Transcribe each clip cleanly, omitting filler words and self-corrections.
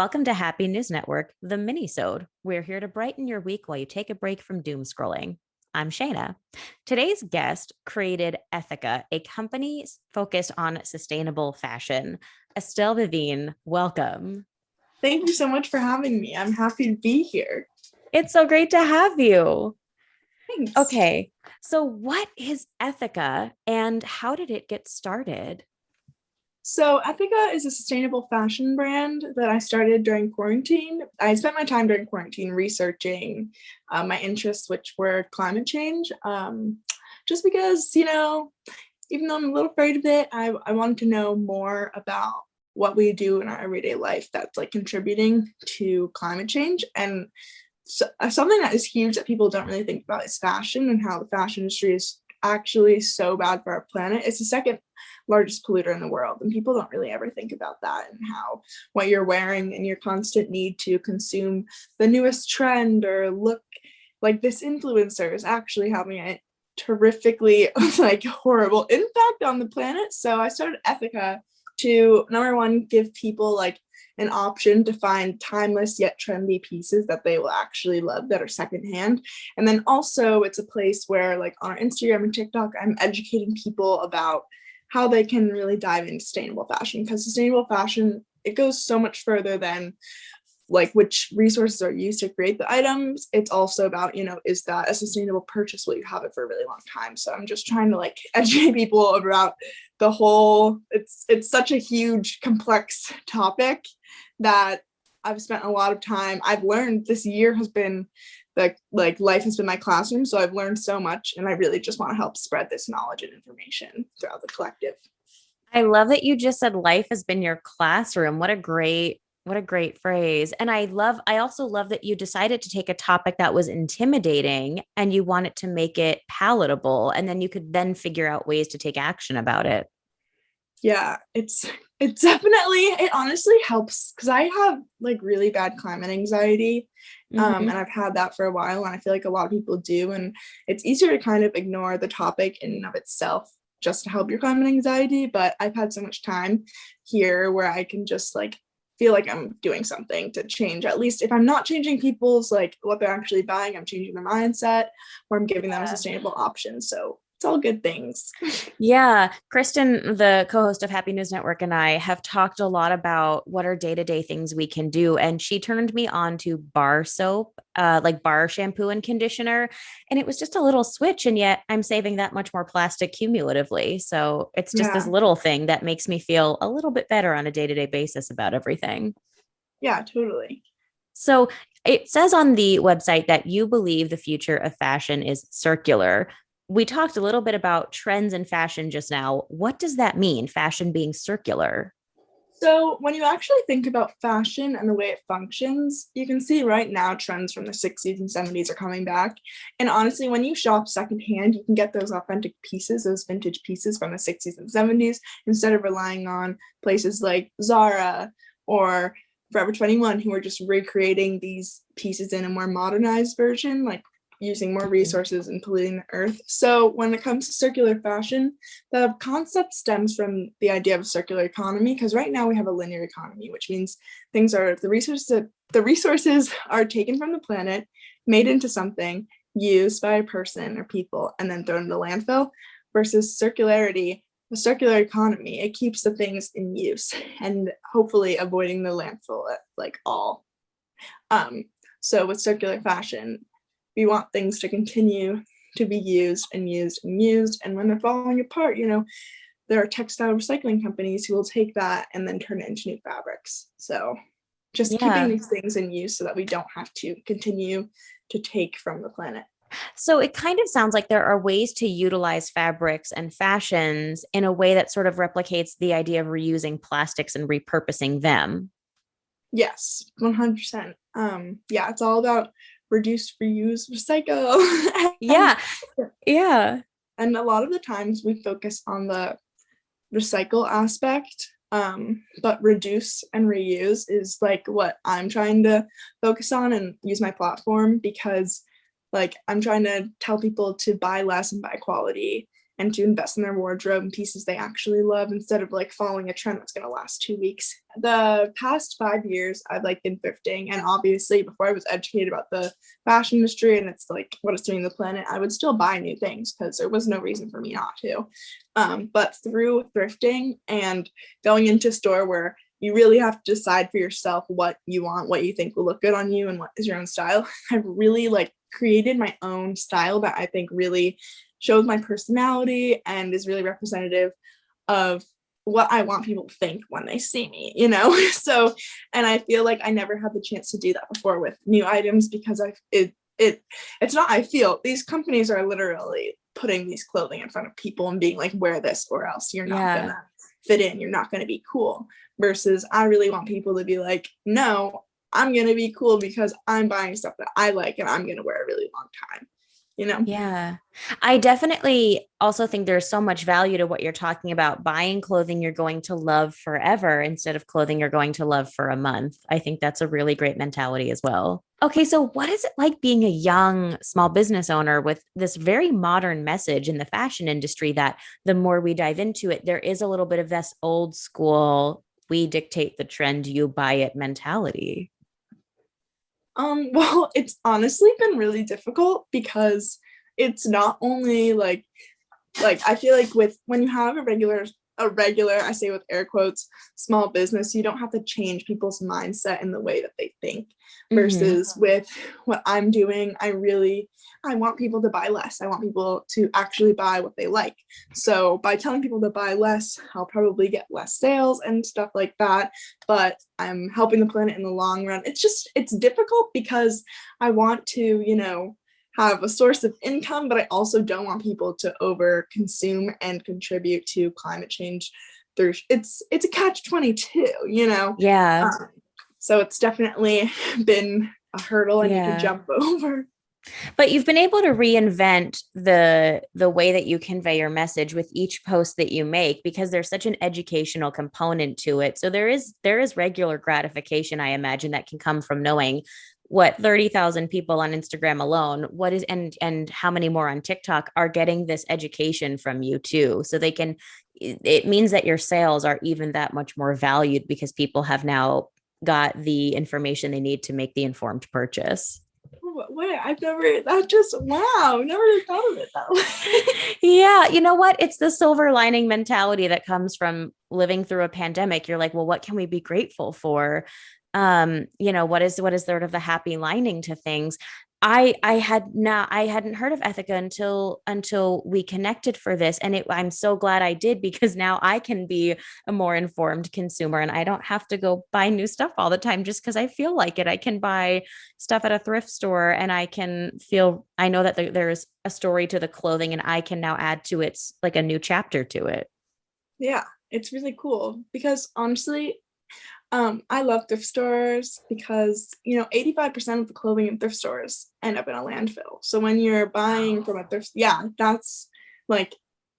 Welcome to Happy News Network, the Minisode. We're here to brighten your week while you take a break from doom scrolling. I'm Shayna. Today's guest created Ethica, a company focused on sustainable fashion. Estelle Viviene, welcome. Thank you so much for having me. I'm happy to be here. It's so great to have you. Thanks. Okay, so what is Ethica and how did it get started? So, Ethica is a sustainable fashion brand that I started during quarantine. I spent my time during quarantine researching my interests, which were climate change. Just because, even though I'm a little afraid of it, I wanted to know more about what we do in our everyday life that's like contributing to climate change. And something that is huge that people don't really think about is fashion and how the fashion industry is actually so bad for our planet. It's the second largest polluter in the world, and people don't really ever think about that and how what you're wearing and your constant need to consume the newest trend or look like this influencer is actually having a terrifically like horrible impact on the planet. So I started Ethica to, number one, give people like an option to find timeless yet trendy pieces that they will actually love that are secondhand. And then also it's a place where like on our Instagram and TikTok, I'm educating people about how they can really dive into sustainable fashion, because sustainable fashion, it goes so much further than like which resources are used to create the items. It's also about, is that a sustainable purchase? Will you have it for a really long time? So I'm just trying to like educate people about the whole, it's such a huge, complex topic that I've spent a lot of time. I've learned this year has been like life has been my classroom. So I've learned so much, and I really just want to help spread this knowledge and information throughout the collective. I love that you just said life has been your classroom. What a great phrase. And I also love that you decided to take a topic that was intimidating and you wanted to make it palatable. And then you could then figure out ways to take action about it. Yeah, it honestly helps because I have like really bad climate anxiety. And Mhm. I've had that for a while, and I feel like a lot of people do. And it's easier to kind of ignore the topic in and of itself just to help your climate anxiety. But I've had so much time here where I can just like feel like I'm doing something to change. At least if I'm not changing people's like what they're actually buying, I'm changing their mindset, or I'm giving them a sustainable option. So it's all good things. Yeah, Kristen, the co-host of Happy News Network, and I have talked a lot about what are day-to-day things we can do. And she turned me on to bar soap, like bar shampoo and conditioner. And it was just a little switch. And yet I'm saving that much more plastic cumulatively. So it's just this Yeah. little thing that makes me feel a little bit better on a day-to-day basis about everything. Yeah, totally. So it says on the website that you believe the future of fashion is circular. We talked a little bit about trends in fashion just now. What does that mean, fashion being circular? So, when you actually think about fashion and the way it functions, you can see right now trends from the 60s and 70s are coming back. And honestly, when you shop secondhand, you can get those authentic pieces, those vintage pieces from the 60s and 70s, instead of relying on places like Zara or Forever 21, who are just recreating these pieces in a more modernized version, like using more Mhm. resources and polluting the earth. So, when it comes to circular fashion, the concept stems from the idea of a circular economy, because right now we have a linear economy, which means things are the resources are taken from the planet, made into something, used by a person or people, and then thrown in the landfill. Versus circularity, a circular economy, it keeps the things in use and hopefully avoiding the landfill at like all. Um, so with circular fashion, we want things to continue to be used and used and used. And when they're falling apart, there are textile recycling companies who will take that and then turn it into new fabrics. So just keeping Yeah. these things in use so that we don't have to continue to take from the planet. So it kind of sounds like there are ways to utilize fabrics and fashions in a way that sort of replicates the idea of reusing plastics and repurposing them. Yes, 100%. Yeah, it's all about reduce, reuse, recycle. and Yeah. Yeah. and a lot of the times we focus on the recycle aspect, but reduce and reuse is like what I'm trying to focus on and use my platform, because like I'm trying to tell people to buy less and buy quality and to invest in their wardrobe and pieces they actually love instead of like following a trend that's going to last 2 weeks. The past 5 years, I've like been thrifting, and obviously, before I was educated about the fashion industry and it's like what it's doing to the planet, I would still buy new things because there was no reason for me not to. But through thrifting and going into a store where you really have to decide for yourself what you want, what you think will look good on you, and what is your own style, I've really like created my own style that I think really shows my personality and is really representative of what I want people to think when they see me, you know? So, and I feel like I never had the chance to do that before with new items because it's not, I feel these companies are literally putting these clothing in front of people and being like, wear this or else you're not Yeah. gonna fit in, you're not gonna be cool. Versus I really want people to be like, no, I'm gonna be cool because I'm buying stuff that I like and I'm gonna wear a really long time, you know? Yeah. I definitely also think there's so much value to what you're talking about, buying clothing you're going to love forever instead of clothing you're going to love for a month. I think that's a really great mentality as well. Okay, so what is it like being a young small business owner with this very modern message in the fashion industry that the more we dive into it, there is a little bit of this old school, we dictate the trend, you buy it mentality? Well, it's honestly been really difficult because it's not only like I feel like with when you have a regular, I say with air quotes, small business, you don't have to change people's mindset in the way that they think. Hmm. Versus with what I'm doing, I want people to buy less. I want people to actually buy what they like. So by telling people to buy less, I'll probably get less sales and stuff like that. But I'm helping the planet in the long run. It's difficult because I want to, have a source of income, but I also don't want people to over consume and contribute to climate change through it's a catch 22. Yeah. Um, so it's definitely been a hurdle I need to Yeah. jump over. But you've been able to reinvent the way that you convey your message with each post that you make because there's such an educational component to it. So there is regular gratification, I imagine, that can come from knowing what 30,000 people on Instagram alone, what is and how many more on TikTok are getting this education from you too. So they can it means that your sales are even that much more valued because people have now got the information they need to make the informed purchase. Wait, I've never that just wow, never thought of it that way. Yeah, you know what? It's the silver lining mentality that comes from living through a pandemic. You're like, well, what can we be grateful for? What is sort of the happy lining to things? I hadn't heard of Ethica until we connected for this, and I'm so glad I did because now I can be a more informed consumer, and I don't have to go buy new stuff all the time just because I feel like it. I can buy stuff at a thrift store, and I know that there's a story to the clothing, and I can now add to it like a new chapter to it. Yeah, it's really cool because honestly, I love thrift stores because 85% of the clothing in thrift stores end up in a landfill. So when you're buying from a thrift, yeah, that's like,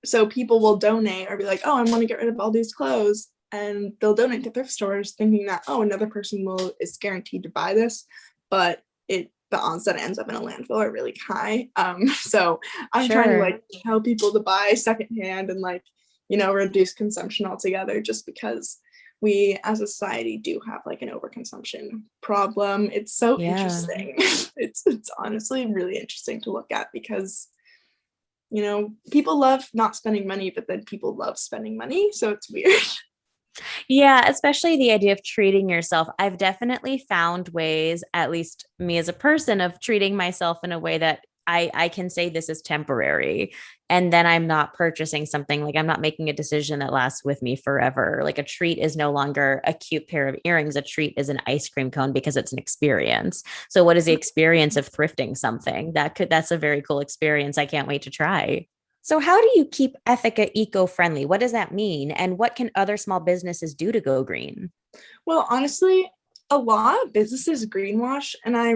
so people will donate or be like, oh, I want to get rid of all these clothes, and they'll donate to thrift stores thinking that, oh, another person will is guaranteed to buy this, but the odds that it ends up in a landfill are really high. So I'm trying to Sure. like tell people to buy secondhand and like reduce consumption altogether, just because we as a society do have like an overconsumption problem. It's so Yeah. interesting. It's honestly really interesting to look at because people love not spending money, but then people love spending money, so it's weird. Yeah, especially the idea of treating yourself. I've definitely found ways, at least me as a person, of treating myself in a way that I can say this is temporary. And then I'm not purchasing something like I'm not making a decision that lasts with me forever. Like a treat is no longer a cute pair of earrings. A treat is an ice cream cone because it's an experience. So what is the experience of thrifting something? That's a very cool experience. I can't wait to try. So, how do you keep Ethica eco friendly? What does that mean? And what can other small businesses do to go green? Well, honestly, a lot of businesses greenwash, and I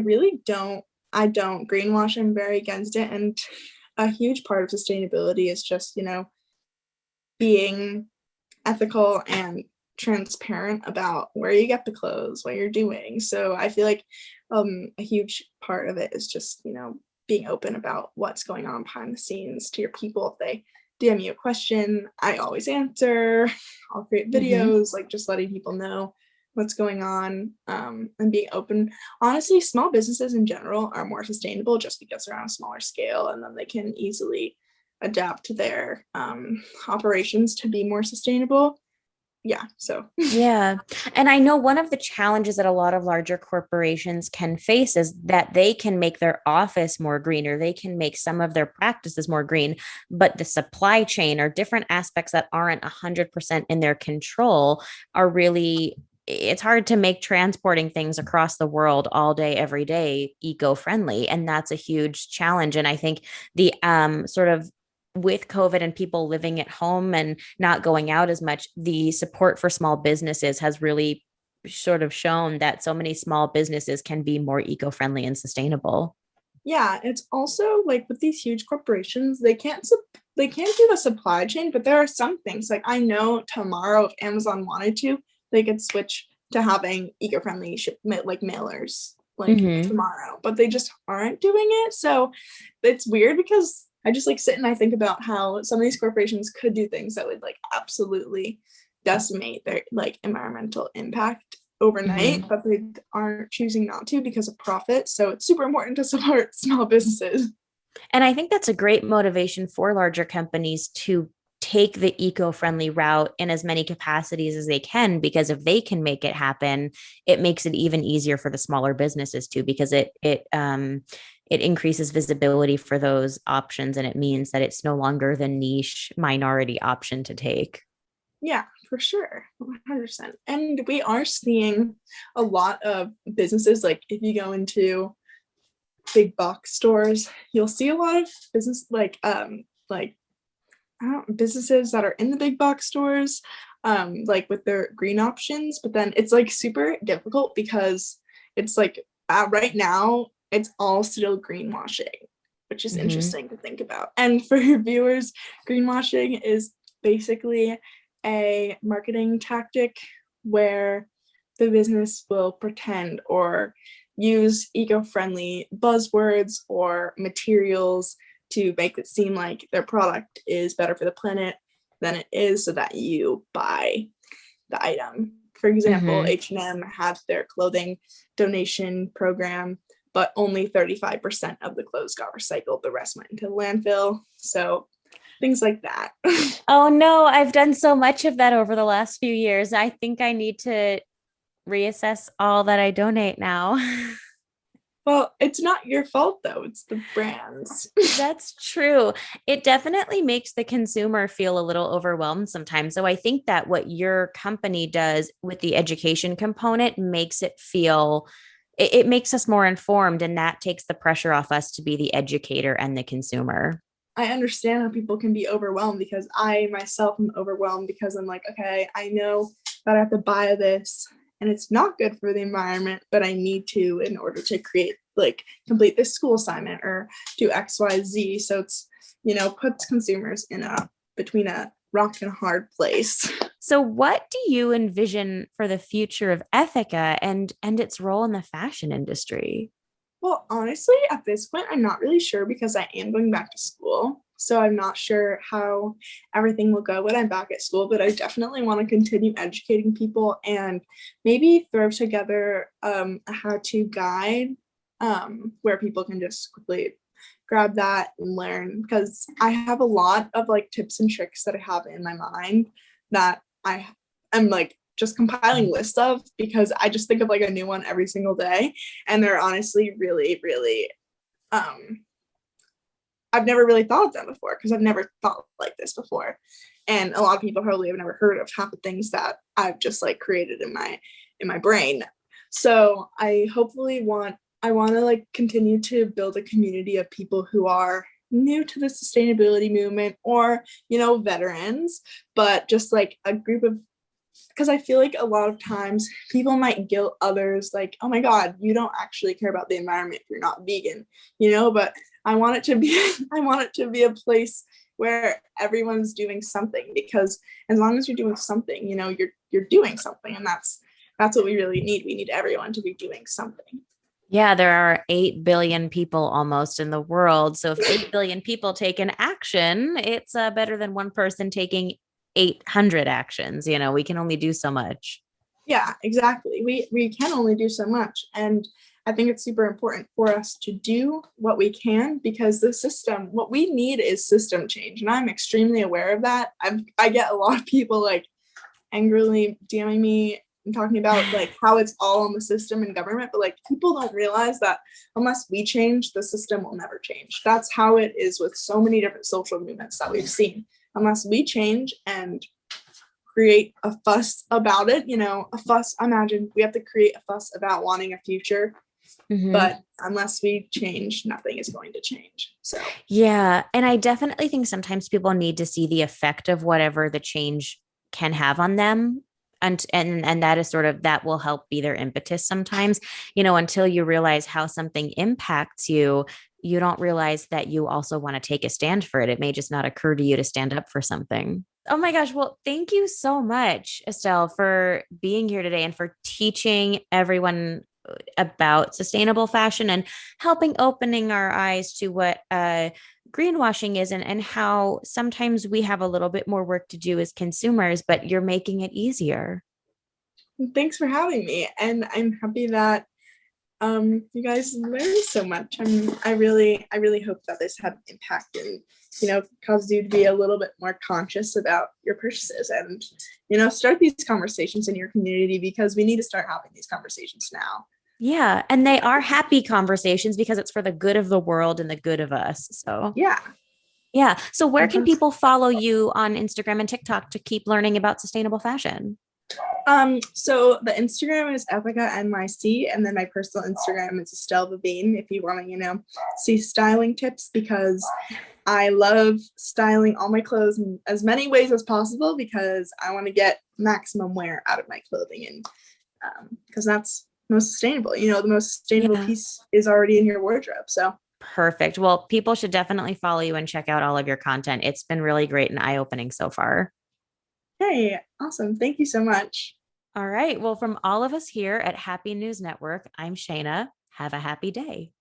don't greenwash. I'm very against it. And a huge part of sustainability is just, being ethical and transparent about where you get the clothes, what you're doing. So I feel like a huge part of it is just, being open about what's going on behind the scenes to your people if they DM me a question, I always answer. I'll create Mm-hmm. videos, like just letting people know what's going on, and being open. Honestly, small businesses in general are more sustainable just because they're on a smaller scale, and then they can easily adapt their operations to be more sustainable. Yeah, so Yeah. And I know one of the challenges that a lot of larger corporations can face is that they can make their office more green or they can make some of their practices more green, but the supply chain or different aspects that aren't 100% in their control are really, it's hard to make transporting things across the world all day, every day, eco-friendly. And that's a huge challenge. And I think the sort of with COVID and people living at home and not going out as much, the support for small businesses has really sort of shown that so many small businesses can be more eco-friendly and sustainable. yeah, it's also like with these huge corporations, they can't do the supply chain, but there are some things like I know tomorrow if Amazon wanted to, they could switch to having eco-friendly shipment like mailers like Mm-hmm. tomorrow, but they just aren't doing it. So it's weird because I just like sit and I think about how some of these corporations could do things that would like absolutely decimate their like environmental impact overnight, Mm-hmm. but they aren't choosing not to because of profit. So it's super important to support small businesses. And I think that's a great motivation for larger companies to take the eco-friendly route in as many capacities as they can, because if they can make it happen, it makes it even easier for the smaller businesses too, because it increases visibility for those options, and it means that it's no longer the niche minority option to take. Yeah, for sure. 100%. And we are seeing a lot of businesses, like if you go into big box stores, you'll see a lot of business like I don't businesses that are in the big box stores, like with their green options, but then it's like super difficult because it's like right now it's all still greenwashing, which is Mm-hmm. interesting to think about. And for your viewers, greenwashing is basically a marketing tactic where the business will pretend or use eco-friendly buzzwords or materials to make it seem like their product is better for the planet than it is so that you buy the item. For example, Mm-hmm. H&M had their clothing donation program, but only 35% of the clothes got recycled. The rest went into the landfill. So things like that. Oh no, I've done so much of that over the last few years. I think I need to reassess all that I donate now. Well, it's not your fault though, it's the brands. That's true. It definitely makes the consumer feel a little overwhelmed sometimes. So I think that what your company does with the education component makes it feel, it makes us more informed, and that takes the pressure off us to be the educator and the consumer. I understand how people can be overwhelmed because I myself am overwhelmed because I'm like, okay, I know that I have to buy this and it's not good for the environment, but I need to in order to create like complete this school assignment or do XYZ. So it's, puts consumers in a between a rock and a hard place. So what do you envision for the future of Ethica and its role in the fashion industry? Well, honestly, at this point, I'm not really sure because I am going back to school. So I'm not sure how everything will go when I'm back at school, but I definitely want to continue educating people and maybe throw together a how-to guide where people can just quickly grab that and learn because I have a lot of like tips and tricks that I have in my mind that I am like just compiling lists of because I just think of like a new one every single day and they're honestly really really um I've never really thought of them before because I've never thought like this before and a lot of people probably have never heard of half the things that I've just like created in my brain. So I want to like continue to build a community of people who are new to the sustainability movement or veterans, but just like a group of because I feel like a lot of times people might guilt others like, oh my God, you don't actually care about the environment if you're not vegan, but I want it to be I want it to be a place where everyone's doing something because as long as you're doing something, you're doing something and that's what we really need. We need everyone to be doing something. Yeah, there are 8 billion people almost in the world. So if 8 billion people take an action, it's better than one person taking 800 actions. We can only do so much. Yeah, exactly. We can only do so much. And I think it's super important for us to do what we can, because the system, what we need is system change. And I'm extremely aware of that. I get a lot of people like angrily DMing me and talking about like how it's all in the system and government, but like people don't realize that unless we change, the system will never change. That's how it is with so many different social movements that we've seen. Unless we change and create a fuss about it, a fuss. Imagine we have to create a fuss about wanting a future, Mhm. but unless we change, nothing is going to change. So, Yeah. And I definitely think sometimes people need to see the effect of whatever the change can have on them. And that is sort of that will help be their impetus sometimes, until you realize how something impacts you, you don't realize that you also want to take a stand for it. It may just not occur to you to stand up for something. Oh my gosh. Well, thank you so much, Estelle, for being here today and for teaching everyone about sustainable fashion and helping opening our eyes to what greenwashing is, and how sometimes we have a little bit more work to do as consumers, but you're making it easier. thanks for having me, and I'm happy that you guys learned so much. I really hope that this had impact and caused you to be a little bit more conscious about your purchases, and start these conversations in your community, because we need to start having these conversations now. Yeah. And they are happy conversations because it's for the good of the world and the good of us. So, Yeah. yeah. So, where can Fantastic. people follow you on Instagram and TikTok to keep learning about sustainable fashion? So the Instagram is Ethica NYC, and then my personal Instagram is Estelle Viviene if you want to, see styling tips, because I love styling all my clothes in as many ways as possible, because I want to get maximum wear out of my clothing, and because that's most sustainable. The most sustainable Yeah. piece is already in your wardrobe. So, Perfect. Well, people should definitely follow you and check out all of your content. It's been really great and eye opening so far. hey, awesome. Thank you so much. All right. Well, from all of us here at Happy News Network, I'm Shayna. Have a happy day.